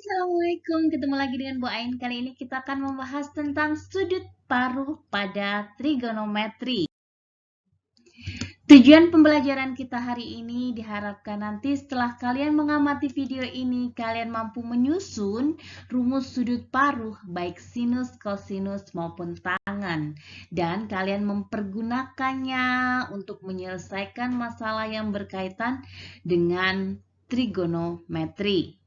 Assalamualaikum, ketemu lagi dengan Bu Ain. Kali ini kita akan membahas tentang sudut paruh pada trigonometri. Tujuan pembelajaran kita hari ini diharapkan nanti setelah kalian mengamati video ini, kalian mampu menyusun rumus sudut paruh baik sinus, kosinus maupun tangen. Dan kalian mempergunakannya untuk menyelesaikan masalah yang berkaitan dengan trigonometri.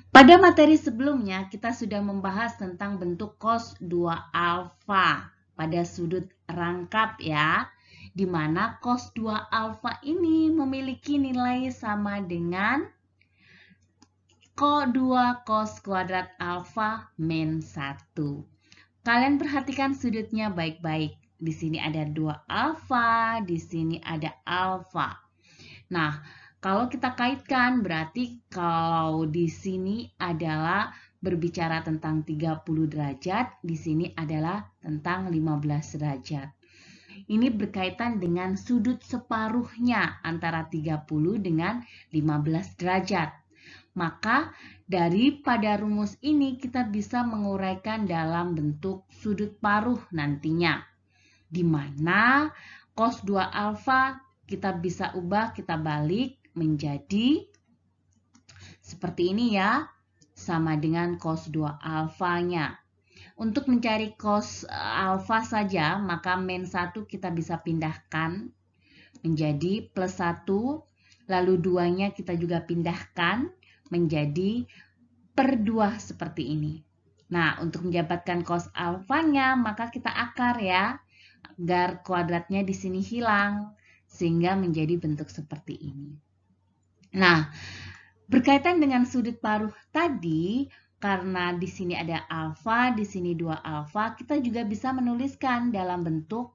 Pada materi sebelumnya, kita sudah membahas tentang bentuk cos 2 alfa pada sudut rangkap ya, di mana cos 2 alfa ini memiliki nilai sama dengan 2 cos kuadrat alfa min 1. Kalian perhatikan sudutnya baik-baik. Di sini ada 2 alfa, di sini ada alfa. Nah, kalau kita kaitkan berarti kalau di sini adalah berbicara tentang 30 derajat, di sini adalah tentang 15 derajat. Ini berkaitan dengan sudut separuhnya antara 30 dengan 15 derajat. Maka daripada rumus ini kita bisa menguraikan dalam bentuk sudut paruh nantinya. Di mana cos 2 alfa kita bisa ubah, kita balik menjadi seperti ini ya, sama dengan cos 2 alfanya. Untuk mencari cos alfa saja, maka min 1 kita bisa pindahkan menjadi plus 1, lalu 2-nya kita juga pindahkan menjadi per 2 seperti ini. Nah, untuk mendapatkan cos alfanya, maka kita akar ya, agar kuadratnya di sini hilang, sehingga menjadi bentuk seperti ini. Nah, berkaitan dengan sudut paruh tadi, karena di sini ada alfa, di sini 2 alfa, kita juga bisa menuliskan dalam bentuk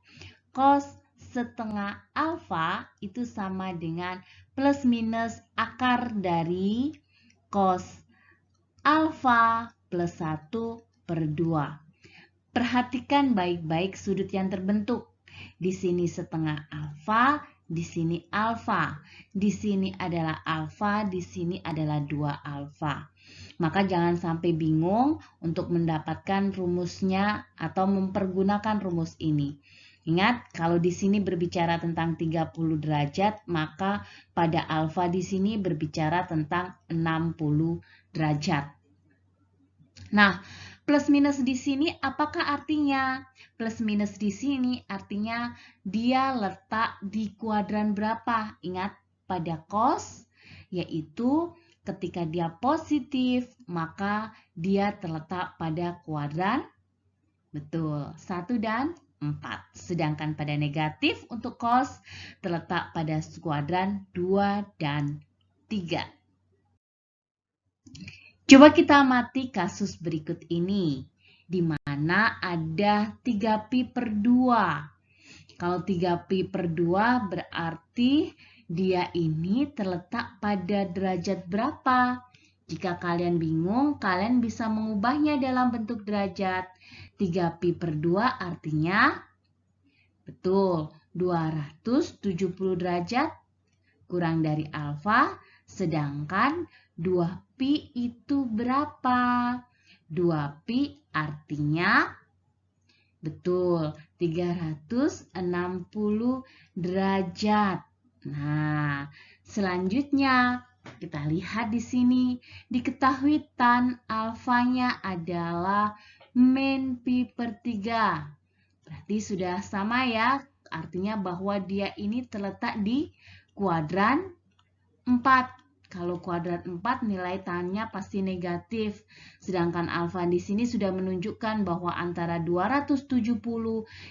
cos setengah alfa itu sama dengan plus minus akar dari cos alfa plus 1 per 2. Perhatikan baik-baik sudut yang terbentuk. Di sini setengah alfa, di sini alfa. Di sini adalah alfa, di sini adalah 2 alfa. Maka jangan sampai bingung untuk mendapatkan rumusnya atau mempergunakan rumus ini. Ingat, kalau di sini berbicara tentang 30 derajat, maka pada alfa di sini berbicara tentang 60 derajat. Nah, plus minus di sini apakah artinya? Plus minus di sini artinya dia letak di kuadran berapa? Ingat pada cos, yaitu ketika dia positif, maka dia terletak pada kuadran, betul, 1 dan 4. Sedangkan pada negatif untuk cos terletak pada kuadran 2 dan 3. Coba kita amati kasus berikut ini, di mana ada 3pi per 2. Kalau 3pi per 2 berarti dia ini terletak pada derajat berapa? Jika kalian bingung, kalian bisa mengubahnya dalam bentuk derajat. 3pi per 2 artinya, betul, 270 derajat kurang dari alfa, sedangkan 2pi itu berapa? 2pi artinya, betul, 360 derajat. Nah, selanjutnya kita lihat di sini, diketahui tan alfanya adalah min pi per 3. Berarti sudah sama ya, artinya bahwa dia ini terletak di kuadran 4. Kalau kuadran 4 nilai tannya pasti negatif. Sedangkan alfa di sini sudah menunjukkan bahwa antara 270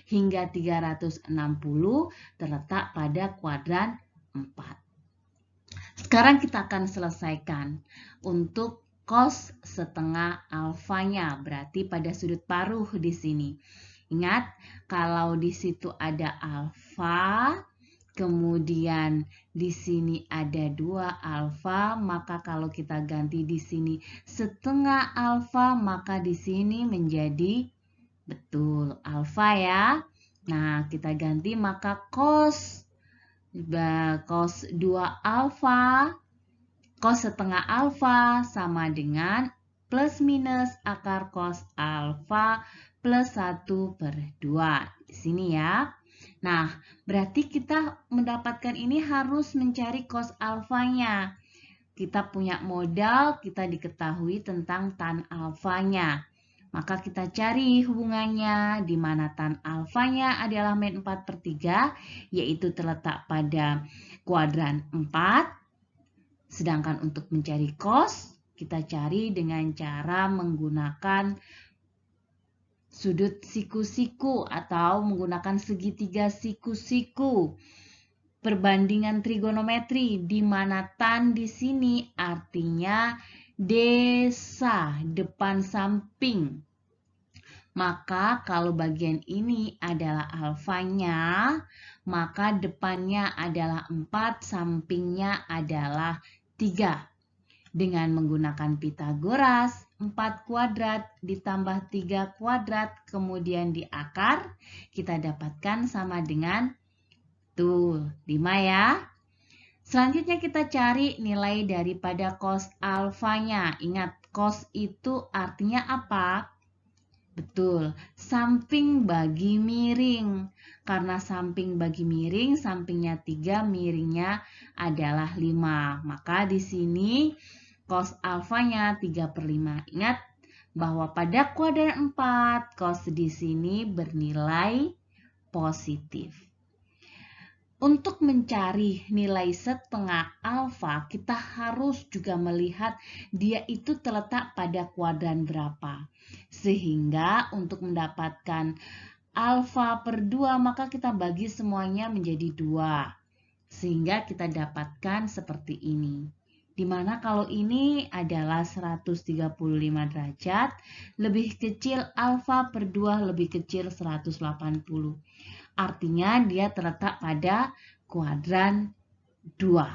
hingga 360 terletak pada kuadran 4. Sekarang kita akan selesaikan untuk cos setengah alfanya, berarti pada sudut paruh di sini. Ingat, kalau di situ ada alfa, kemudian di sini ada 2 alfa, maka kalau kita ganti di sini setengah alfa, maka di sini menjadi, betul, alfa ya. Nah, kita ganti maka cos 2 alfa Cos setengah alfa sama dengan plus minus akar cos alfa plus 1/2. Di sini ya. Nah, berarti kita mendapatkan ini harus mencari cos alfanya. Kita punya modal, kita diketahui tentang tan alfanya. Maka kita cari hubungannya di mana tan alfanya adalah min 4/3, yaitu terletak pada kuadran 4. Sedangkan untuk mencari cos, kita cari dengan cara menggunakan sudut siku-siku atau menggunakan segitiga siku-siku. Perbandingan trigonometri di mana tan di sini artinya desa, depan samping. Maka kalau bagian ini adalah alfanya, maka depannya adalah 4, sampingnya adalah 3. Dengan menggunakan Pythagoras, 4 kuadrat ditambah 3 kuadrat, kemudian diakar, kita dapatkan sama dengan 5 ya. Selanjutnya kita cari nilai daripada cos alfanya. Ingat, cos itu artinya apa? Betul, samping bagi miring. Karena samping bagi miring, sampingnya 3, miringnya adalah 5. Maka di sini cos alfanya 3/5. Ingat bahwa pada kuadran 4, cos di sini bernilai positif. Untuk mencari nilai setengah alfa, kita harus juga melihat dia itu terletak pada kuadran berapa. Sehingga untuk mendapatkan alfa per 2, maka kita bagi semuanya menjadi 2. Sehingga kita dapatkan seperti ini. Dimana kalau ini adalah 135 derajat, lebih kecil alfa per 2 lebih kecil 180. Artinya dia terletak pada kuadran 2.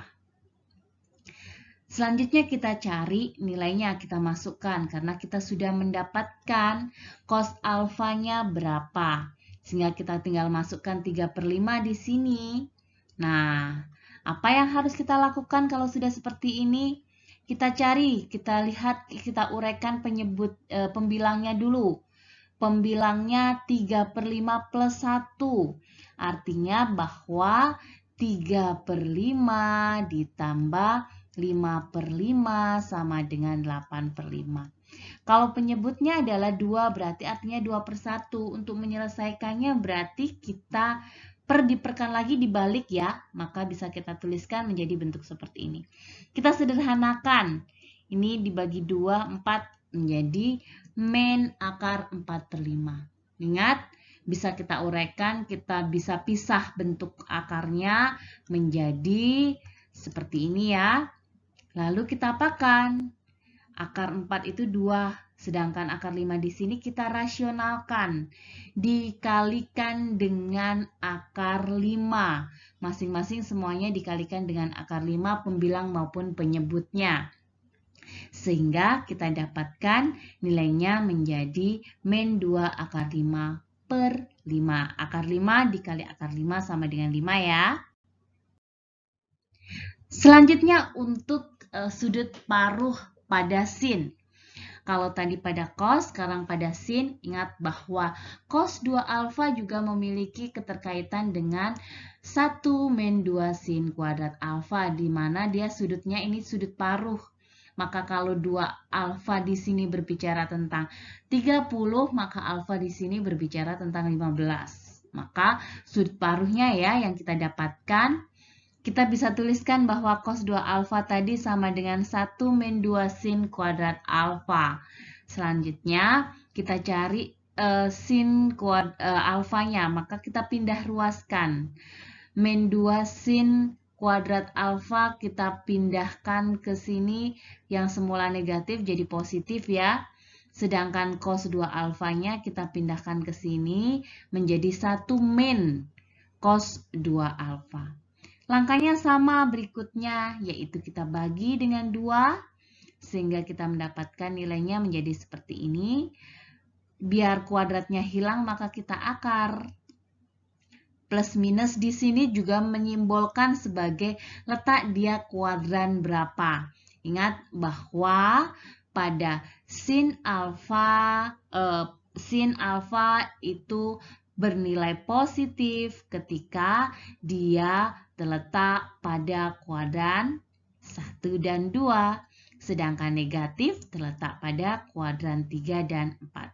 Selanjutnya kita cari nilainya, kita masukkan karena kita sudah mendapatkan cos alfanya berapa. Sehingga kita tinggal masukkan 3/5 di sini. Nah, apa yang harus kita lakukan kalau sudah seperti ini? Kita cari, kita lihat, kita uraikan pembilangnya dulu. Pembilangnya 3/5 plus 1. Artinya bahwa 3/5 ditambah 5/5 sama dengan 8/5. Kalau penyebutnya adalah 2, berarti artinya 2/1. Untuk menyelesaikannya berarti kita diperkan lagi dibalik ya. Maka bisa kita tuliskan menjadi bentuk seperti ini. Kita sederhanakan. Ini dibagi 2, 4 menjadi min akar 4/5. Ingat, bisa kita uraikan, kita bisa pisah bentuk akarnya menjadi seperti ini ya. Lalu kita apakan? Akar 4 itu 2, sedangkan akar 5 di sini kita rasionalkan. Dikalikan dengan akar 5. Masing-masing semuanya dikalikan dengan akar 5, pembilang maupun penyebutnya. Sehingga kita dapatkan nilainya menjadi min 2 akar 5 per 5. Akar 5 dikali akar 5 sama dengan 5 ya. Selanjutnya untuk sudut paruh pada sin. Kalau tadi pada cos, sekarang pada sin, ingat bahwa cos 2 alfa juga memiliki keterkaitan dengan 1 min 2 sin kuadrat alfa, di mana dia sudutnya ini sudut paruh. Maka kalau 2 alfa di sini berbicara tentang 30, maka alfa di sini berbicara tentang 15. Maka sudut paruhnya ya yang kita dapatkan, kita bisa tuliskan bahwa cos 2 alfa tadi sama dengan 1 min 2 sin kuadrat alfa. Selanjutnya kita cari sin alfanya, maka kita pindah ruaskan. Min 2 sin kuadrat alfa kita pindahkan ke sini, yang semula negatif jadi positif ya. Sedangkan cos 2 alfanya kita pindahkan ke sini menjadi 1 min cos 2 alfa. Langkahnya sama berikutnya, yaitu kita bagi dengan 2 sehingga kita mendapatkan nilainya menjadi seperti ini. Biar kuadratnya hilang maka kita akar. Plus minus di sini juga menyimbolkan sebagai letak dia kuadran berapa. Ingat bahwa pada sin alfa itu bernilai positif ketika dia terletak pada kuadran 1 dan 2, sedangkan negatif terletak pada kuadran 3 dan 4.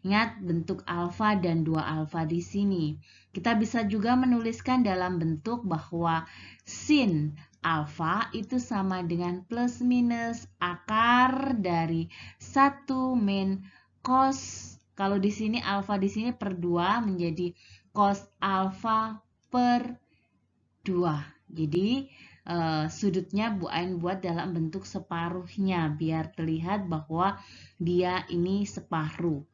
Ingat bentuk alfa dan 2 alfa di sini. Kita bisa juga menuliskan dalam bentuk bahwa sin alfa itu sama dengan plus minus akar dari 1 min cos. Kalau di sini alfa di sini per 2 menjadi cos alfa per 2. Jadi sudutnya Bu Ain buat dalam bentuk separuhnya biar terlihat bahwa dia ini separuh.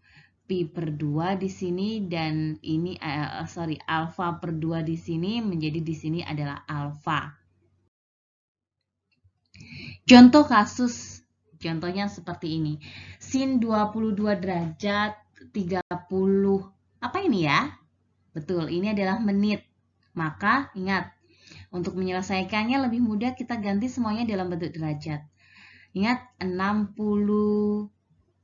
Pi per 2 di sini dan ini alfa per 2 di sini menjadi di sini adalah alfa. Contoh kasus, contohnya seperti ini. Sin 22 derajat 30. Apa ini ya? Betul, ini adalah menit. Maka ingat, untuk menyelesaikannya lebih mudah kita ganti semuanya dalam bentuk derajat. Ingat, 60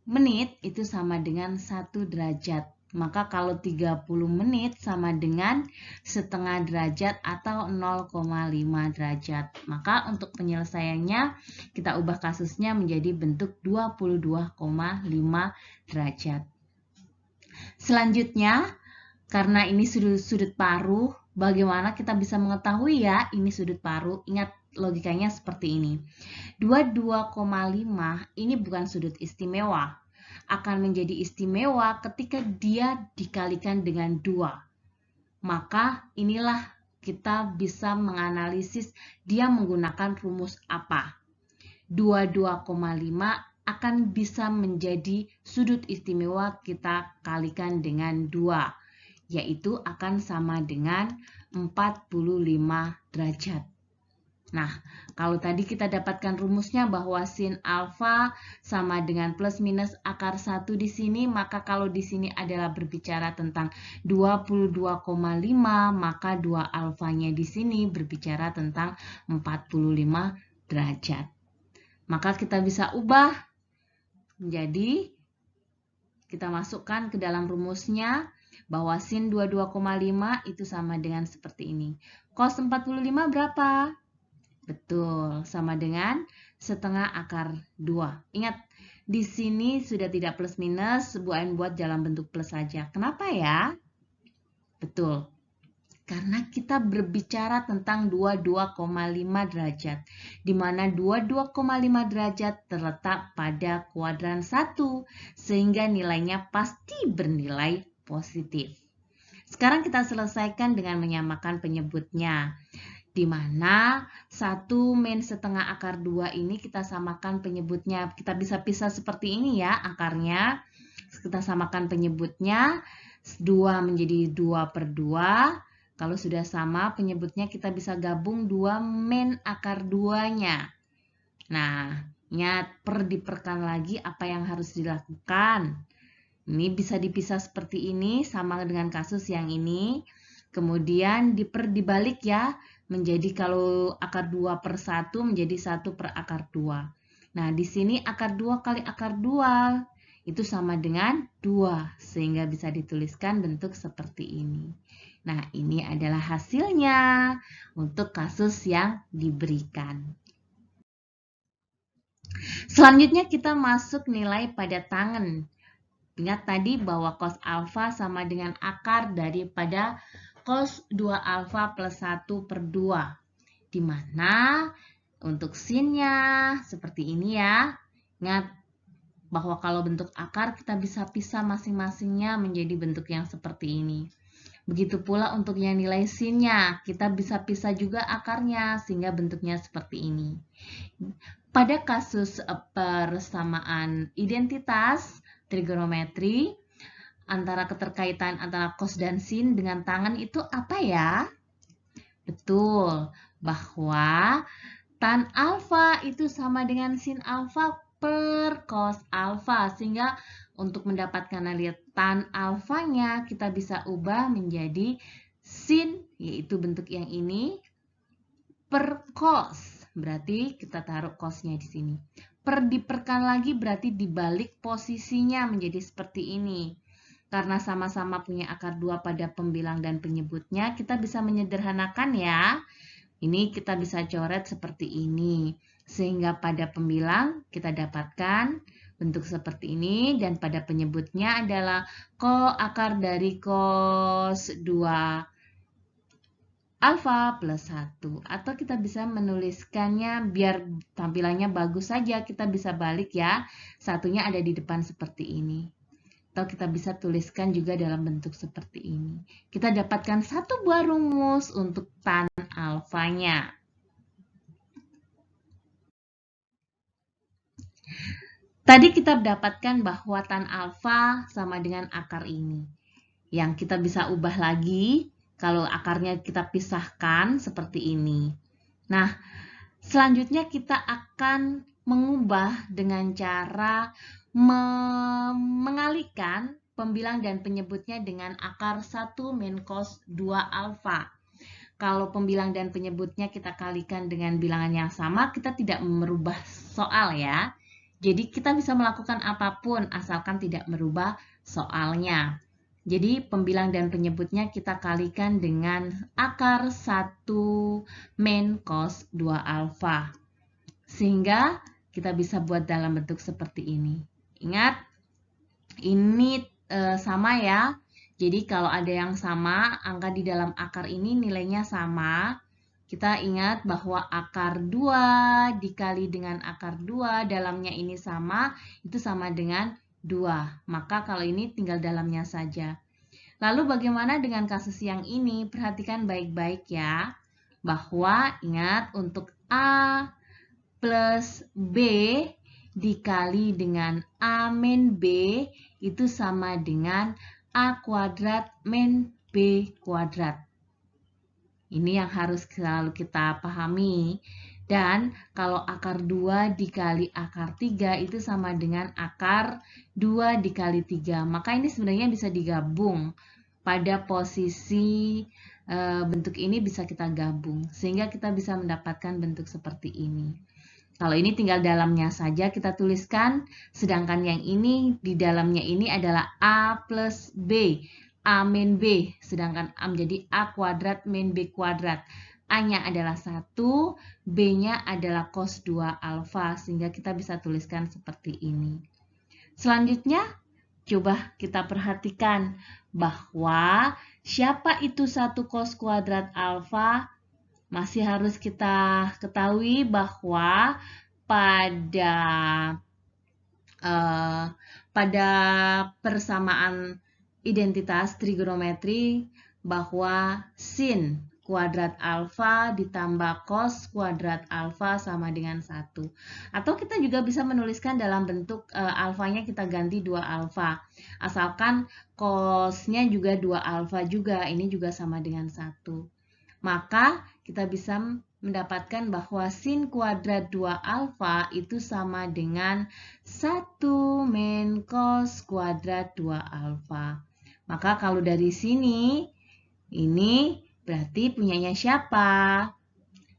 menit itu sama dengan 1 derajat. Maka kalau 30 menit sama dengan setengah derajat atau 0,5 derajat. Maka untuk penyelesaiannya kita ubah kasusnya menjadi bentuk 22,5 derajat. Selanjutnya, karena ini sudut paruh, bagaimana kita bisa mengetahui ya ini sudut paruh? Ingat logikanya seperti ini. 22,5 ini bukan sudut istimewa. Akan menjadi istimewa ketika dia dikalikan dengan 2. Maka inilah kita bisa menganalisis dia menggunakan rumus apa. 22,5 akan bisa menjadi sudut istimewa kita kalikan dengan 2, yaitu akan sama dengan 45 derajat. Nah, kalau tadi kita dapatkan rumusnya bahwa sin alfa sama dengan plus minus akar 1 di sini, maka kalau di sini adalah berbicara tentang 22,5, maka 2 alfanya di sini berbicara tentang 45 derajat. Maka kita bisa ubah menjadi, kita masukkan ke dalam rumusnya bahwa sin 22,5 itu sama dengan seperti ini. Cos 45 berapa? Betul, sama dengan setengah akar 2. Ingat, di sini sudah tidak plus minus, Bu Ain buat dalam bentuk plus saja. Kenapa ya? Betul, karena kita berbicara tentang 22,5 derajat, di mana 22,5 derajat terletak pada kuadran 1, sehingga nilainya pasti bernilai positif. Sekarang kita selesaikan dengan menyamakan penyebutnya. Di mana 1 min setengah akar 2 ini kita samakan penyebutnya. Kita bisa pisah seperti ini ya akarnya. Kita samakan penyebutnya. 2 menjadi 2 per 2. Kalau sudah sama penyebutnya kita bisa gabung 2 min akar 2-nya. Nah, ingat diperkan lagi apa yang harus dilakukan. Ini bisa dipisah seperti ini sama dengan kasus yang ini. Kemudian dibalik ya. Menjadi kalau akar 2 per 1 menjadi 1 per akar 2. Nah, di sini akar 2 kali akar 2 itu sama dengan 2. Sehingga bisa dituliskan bentuk seperti ini. Nah, ini adalah hasilnya untuk kasus yang diberikan. Selanjutnya kita masuk nilai pada tangen. Ingat tadi bahwa cos alfa sama dengan akar daripada cos 2 alfa plus 1 per 2. Di mana untuk sinnya seperti ini ya. Ingat bahwa kalau bentuk akar kita bisa pisah masing-masingnya menjadi bentuk yang seperti ini. Begitu pula untuk yang nilai sinnya, kita bisa pisah juga akarnya sehingga bentuknya seperti ini. Pada kasus persamaan identitas trigonometri, antara keterkaitan antara cos dan sin dengan tangen itu apa ya? Betul, bahwa tan alfa itu sama dengan sin alfa per cos alfa. Sehingga untuk mendapatkan nilai tan alfanya kita bisa ubah menjadi sin, yaitu bentuk yang ini, per cos. berarti kita taruh cos-nya di sini. Diperkan lagi berarti dibalik posisinya menjadi seperti ini. Karena sama-sama punya akar 2 pada pembilang dan penyebutnya, kita bisa menyederhanakan ya. Ini kita bisa coret seperti ini. Sehingga pada pembilang kita dapatkan bentuk seperti ini, dan pada penyebutnya adalah akar dari cos 2 alfa plus 1. Atau kita bisa menuliskannya biar tampilannya bagus saja, kita bisa balik ya. Satunya ada di depan seperti ini. Atau kita bisa tuliskan juga dalam bentuk seperti ini. Kita dapatkan satu buah rumus untuk tan alfanya. Tadi kita dapatkan bahwa tan alfa sama dengan akar ini. Yang kita bisa ubah lagi kalau akarnya kita pisahkan seperti ini. Nah, selanjutnya kita akan mengubah dengan cara mengalihkan pembilang dan penyebutnya dengan akar 1 min cos 2 alfa. Kalau pembilang dan penyebutnya kita kalikan dengan bilangan yang sama, kita tidak merubah soal ya. Jadi kita bisa melakukan apapun asalkan tidak merubah soalnya. Jadi pembilang dan penyebutnya kita kalikan dengan akar 1 min cos 2 alfa. Sehingga kita bisa buat dalam bentuk seperti ini. Ingat, ini sama ya. Jadi kalau ada yang sama, angka di dalam akar ini nilainya sama. Kita ingat bahwa akar 2 dikali dengan akar 2, dalamnya ini sama, itu sama dengan 2. Maka kalau ini tinggal dalamnya saja. Lalu bagaimana dengan kasus yang ini? Perhatikan baik-baik ya. Bahwa ingat untuk A plus B dikali dengan A min B itu sama dengan A kuadrat min B kuadrat. Ini yang harus selalu kita pahami. Dan kalau akar 2 dikali akar 3 itu sama dengan akar 2 dikali 3. Maka ini sebenarnya bisa digabung. Pada posisi bentuk ini bisa kita gabung. Sehingga kita bisa mendapatkan bentuk seperti ini. Kalau ini tinggal dalamnya saja kita tuliskan, sedangkan yang ini di dalamnya ini adalah A plus B, A min B, sedangkan A menjadi A kuadrat min B kuadrat. A-nya adalah 1, B-nya adalah cos 2 alfa, sehingga kita bisa tuliskan seperti ini. Selanjutnya, coba kita perhatikan bahwa siapa itu 1 cos kuadrat alfa? Masih harus kita ketahui bahwa pada persamaan identitas trigonometri bahwa sin kuadrat alfa ditambah cos kuadrat alfa sama dengan 1. Atau kita juga bisa menuliskan dalam bentuk alfanya kita ganti 2 alfa. Asalkan cosnya juga 2 alfa juga, ini juga sama dengan 1. Maka kita bisa mendapatkan bahwa sin kuadrat 2 alfa itu sama dengan 1 min cos kuadrat 2 alfa. Maka kalau dari sini, ini berarti punyanya siapa?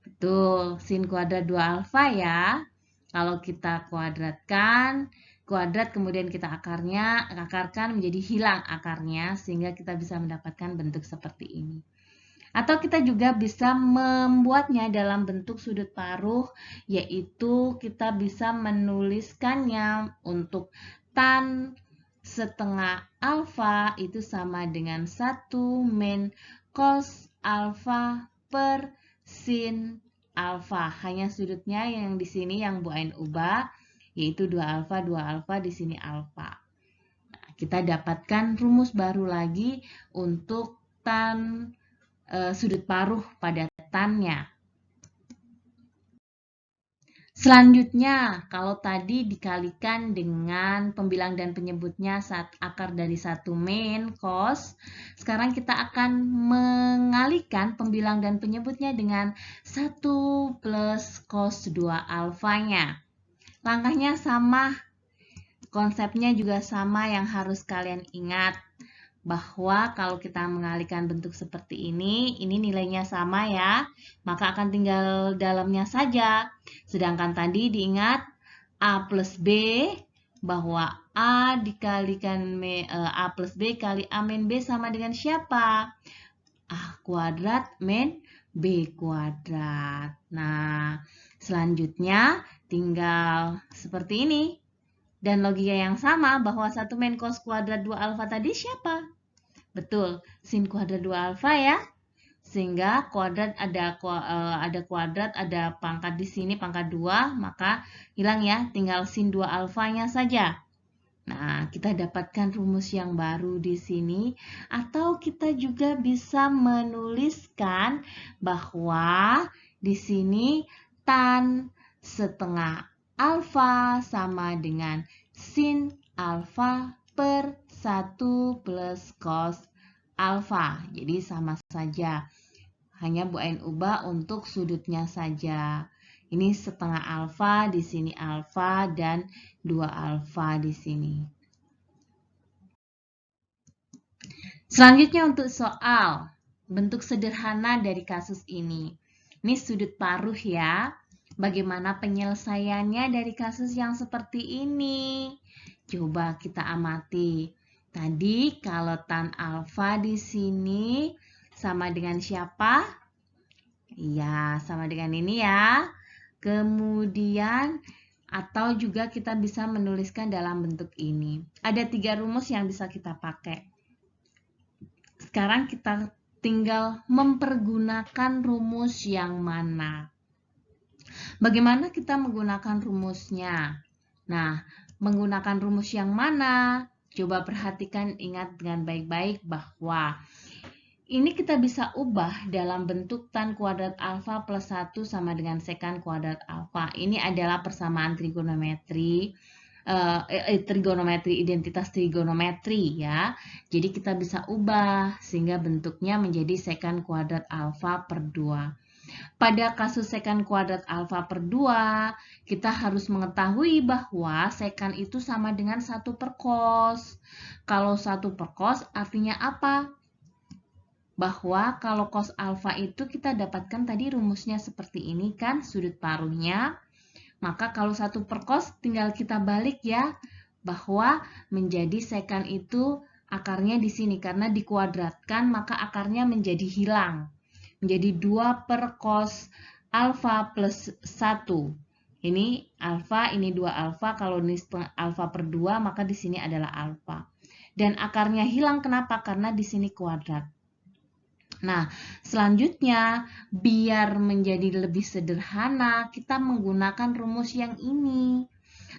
Betul, sin kuadrat 2 alfa ya. Kalau kita kuadratkan, kuadrat kemudian kita akarkan menjadi hilang akarnya, sehingga kita bisa mendapatkan bentuk seperti ini. Atau kita juga bisa membuatnya dalam bentuk sudut paruh, yaitu kita bisa menuliskannya untuk tan setengah alfa itu sama dengan 1 min cos alfa per sin alfa. Hanya sudutnya yang di sini yang Bu Ain ubah, yaitu 2 alfa di sini alfa. Nah, kita dapatkan rumus baru lagi untuk tan sudut paruh pada tannya. Selanjutnya, kalau tadi dikalikan dengan pembilang dan penyebutnya akar dari 1 min cos, sekarang kita akan mengalihkan pembilang dan penyebutnya dengan 1 plus cos 2 alfanya. Langkahnya sama, konsepnya juga sama yang harus kalian ingat, bahwa kalau kita mengalihkan bentuk seperti ini nilainya sama ya, maka akan tinggal dalamnya saja. Sedangkan tadi diingat A plus B, bahwa A dikalikan A plus B kali A min B sama dengan siapa? A kuadrat min B kuadrat. Nah, selanjutnya tinggal seperti ini. Dan logika yang sama bahwa 1 min cos kuadrat 2 alfa tadi siapa? Betul, sin kuadrat 2 alfa ya. Sehingga kuadrat ada kuadrat, ada pangkat di sini, pangkat 2, maka hilang ya, tinggal sin 2 alfanya saja. Nah, kita dapatkan rumus yang baru di sini, atau kita juga bisa menuliskan bahwa di sini tan setengah alfa sama dengan sin alfa per 1 plus cos alfa. Jadi sama saja. Hanya Bu Ain ubah untuk sudutnya saja. Ini setengah alfa, di sini alfa, dan 2 alfa di sini. Selanjutnya untuk soal bentuk sederhana dari kasus ini. Ini sudut paruh ya. Bagaimana penyelesaiannya dari kasus yang seperti ini? Coba kita amati. Tadi kalau tan alfa di sini sama dengan siapa? Iya, sama dengan ini ya. Kemudian atau juga kita bisa menuliskan dalam bentuk ini. Ada 3 rumus yang bisa kita pakai. Sekarang kita tinggal mempergunakan rumus yang mana. Bagaimana kita menggunakan rumusnya? Nah, menggunakan rumus yang mana? Coba perhatikan, ingat dengan baik-baik bahwa ini kita bisa ubah dalam bentuk tan kuadrat alfa plus 1 sama dengan sekan kuadrat alfa. Ini adalah persamaan trigonometri, identitas trigonometri ya. Jadi kita bisa ubah sehingga bentuknya menjadi sekan kuadrat alfa per 2. Pada kasus sekan kuadrat alfa per 2, kita harus mengetahui bahwa sekan itu sama dengan 1 per cos. Kalau 1 per cos artinya apa? Bahwa kalau cos alfa itu kita dapatkan tadi rumusnya seperti ini kan, sudut paruhnya. Maka kalau 1 per cos tinggal kita balik ya, bahwa menjadi sekan itu akarnya di sini. Karena dikuadratkan maka akarnya menjadi hilang. Menjadi 2 per cos alfa plus 1. Ini alfa, ini 2 alfa. Kalau ini setengah alfa per 2, maka di sini adalah alfa. Dan akarnya hilang kenapa? Karena di sini kuadrat. Nah, selanjutnya biar menjadi lebih sederhana, kita menggunakan rumus yang ini.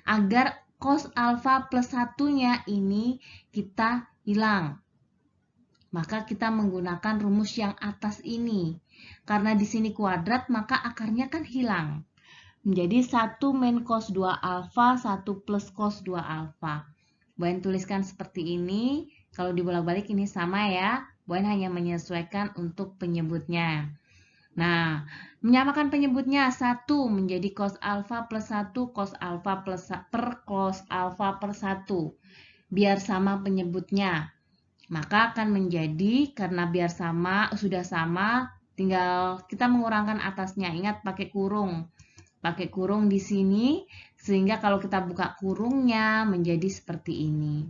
Agar cos alfa plus 1-nya ini kita hilang. Maka kita menggunakan rumus yang atas ini. Karena di sini kuadrat, maka akarnya kan hilang. Menjadi 1 min cos 2 alfa, 1 plus cos 2 alfa. Bu Ain tuliskan seperti ini. Kalau dibolak-balik ini sama ya. Bu Ain hanya menyesuaikan untuk penyebutnya. Nah, menyamakan penyebutnya 1 menjadi cos alfa plus 1 cos alfa plus per cos alfa per 1. Biar sama penyebutnya. Maka akan menjadi, karena biar sama, sudah sama, tinggal kita mengurangkan atasnya. Ingat pakai kurung. Pakai kurung di sini, sehingga kalau kita buka kurungnya menjadi seperti ini.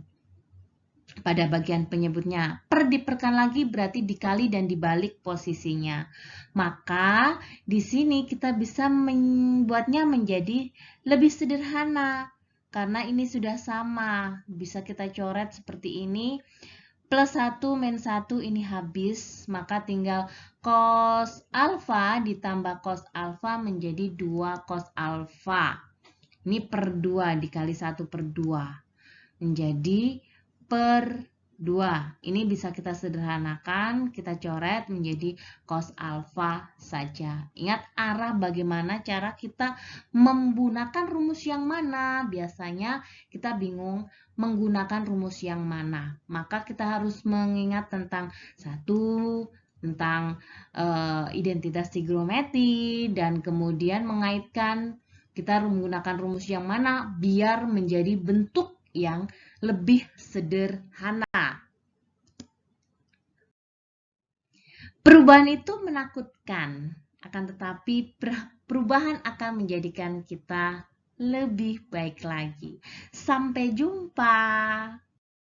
Pada bagian penyebutnya, per diperkan lagi berarti dikali dan dibalik posisinya. Maka di sini kita bisa membuatnya menjadi lebih sederhana. Karena ini sudah sama. Bisa kita coret seperti ini. Plus 1 min 1 ini habis, maka tinggal cos alfa ditambah cos alfa menjadi 2 cos alfa. Ini per 2 dikali 1 per 2. Menjadi per 2. Ini bisa kita sederhanakan, kita coret menjadi cos alfa saja. Ingat arah bagaimana cara kita menggunakan rumus yang mana. Biasanya kita bingung menggunakan rumus yang mana. Maka kita harus mengingat tentang tentang identitas trigonometri dan kemudian mengaitkan kita menggunakan rumus yang mana biar menjadi bentuk yang lebih sederhana. Perubahan itu menakutkan, akan tetapi perubahan akan menjadikan kita lebih baik lagi. Sampai jumpa.